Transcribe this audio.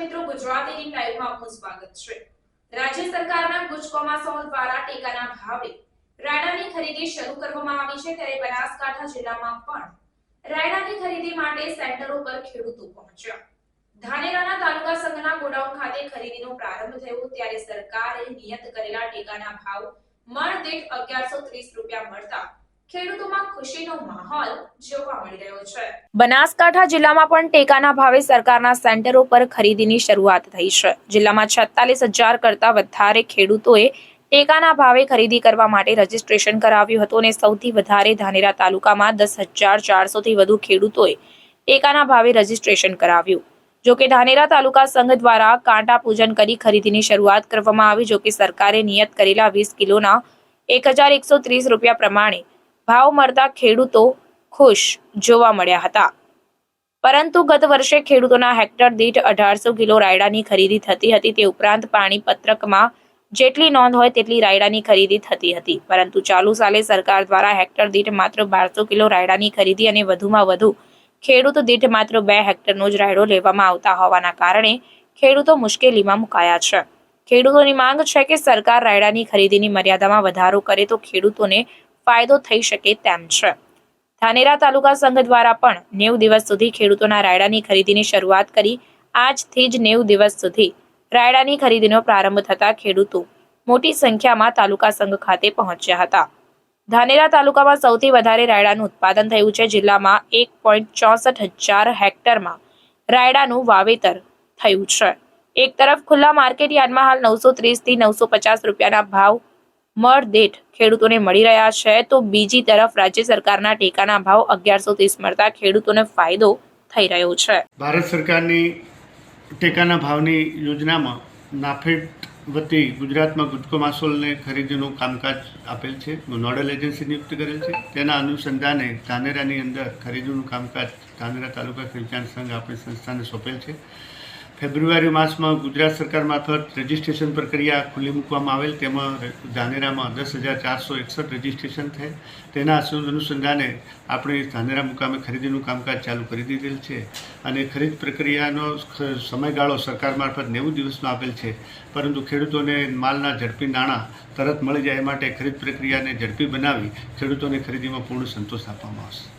મિત્રો, ગુજરાતી ટીમ લાઈવમાં આપનું સ્વાગત છે। રાજ્ય સરકારના ગુજકોમાસોલ દ્વારા ટેકાના ભાવે રાયડાની ખરીદી શરૂ કરવામાં આવી છે, ત્યારે બનાસકાંઠા જિલ્લામાં પણ રાયડાની ખરીદી માટે સેન્ટરો પર ખેડૂતો પહોંચ્યા। ધાનેરાના તાલુકા સંઘના ગોડાઉન ખાતે ખરીદીનો પ્રારંભ થયો, ત્યારે સરકારે નિયત કરેલા ટેકાના ભાવ મણ દીઠ 1130 રૂપિયા મળતા ખેડૂતોમાં ખુશીનો માહોલ જોવા મળી રહ્યો છે। બનાસકાંઠા જિલ્લામાં પણ ટેકાના ભાવે સરકારના સેન્ટરો પર ખરીદીની શરૂઆત થઈ છે। જિલ્લામાં 46,000 કરતા વધારે ખેડૂતોએ ટેકાના ભાવે ખરીદી કરવા માટે રજીસ્ટ્રેશન કરાવ્યું હતું અને સૌથી વધારે ધાનેરા તાલુકામાં 10,400 થી વધુ ખેડૂતોએ ટેકાના ભાવે રજીસ્ટ્રેશન કરાવ્યું। જોકે ધાનેરા તાલુકા સંઘ દ્વારા કાંટા પૂજન કરી ખરીદીની શરૂઆત કરવામાં આવી। જોકે સરકારે નિયત કરેલા 20 કિલોના 1,130 રૂપિયા પ્રમાણે ભાવ મળતા ખેડૂતો ખુશ જોવા મળ્યા હતા, પરંતુ ગત વર્ષે ખેડૂતોના હેક્ટર દીઠ 1800 કિલો રાયડાની ખરીદી થતી હતી। તે ઉપરાંત પાણી પત્રકમાં જેટલી નોંધ હોય તેટલી રાયડાની ખરીદી થતી હતી, પરંતુ ચાલુ સાલે સરકાર દ્વારા હેક્ટર દીઠ માત્ર 1200 કિલો રાયડાની ખરીદી અને વધુમાં વધુ ખેડૂત દીઠ માત્ર 2 હેક્ટરનો જ રાયડો લેવામાં આવતા હોવાના કારણે ખેડૂતો મુશ્કેલીમાં મુકાયા છે। ખેડૂતોની માંગ છે કે સરકાર રાયડાની ખરીદીની મર્યાદામાં વધારો કરે તો ખેડૂતોને ફાયદો થઈ શકે તેમ છે। ધાનેરા તાલુકા સંઘ દ્વારા પણ 90 દિવસ સુધી ખેડૂતોના રાયડાની ખરીદીની શરૂઆત કરી। આજથી જ 90 દિવસ સુધી રાયડાની ખરીદીનો પ્રારંભ થતા ખેડૂતો મોટી સંખ્યામાં તાલુકા સંઘ ખાતે પહોંચ્યા હતા। ધાનેરા તાલુકામાં સૌથી વધારે રાયડાનું ઉત્પાદન થયું છે। જિલ્લામાં 1,64,000 હેક્ટરમાં રાયડાનું વાવેતર થયું છે। એક તરફ ખુલ્લા માર્કેટ યાર્ડમાં હાલ 930 થી 950 રૂપિયાના ભાવ મણ દીઠ ખેડૂતોને મળી રહ્યા છે, તો બીજી તરફ રાજ્ય સરકારના ટેકાના ભાવ 1130 મળતા ખેડૂતોને ફાયદો થઈ રહ્યો છે। ભારત સરકારની ટેકાના ભાવની યોજનામાં નાફેડ વતી ગુજરાતમાં ગુજકોમાસોલને ખરીદીનું કામકાજ આપેલ છે, નોડલ એજન્સી નિયુક્ત કરેલ છે। તેના અનુસંધાને ધાનેરાની અંદર ખરીદીનું કામકાજ ધાનેરા તાલુકા ખેડૂત સંઘ આપણી સંસ્થાને સોંપેલ છે। ફેબ્રુઆરી માસમાં ગુજરાત સરકાર મારફત રજિસ્ટ્રેશન પ્રક્રિયા ખુલ્લી મૂકવામાં આવેલ, તેમાં ધાનેરામાં 10,461 રજિસ્ટ્રેશન થયેલ। તેના અનુસંધાને આપણે ધાનેરા મુકામે ખરીદીનું કામકાજ ચાલુ કરી દીધેલ છે અને ખરીદ પ્રક્રિયાનો સમયગાળો સરકાર મારફત 90 દિવસનો આપેલ છે, પરંતુ ખેડૂતોને માલના ઝડપી નાણાં તરત મળી જાય માટે ખરીદ પ્રક્રિયાને ઝડપી બનાવી ખેડૂતોને ખરીદીમાં પૂર્ણ સંતોષ આપવામાં આવશે।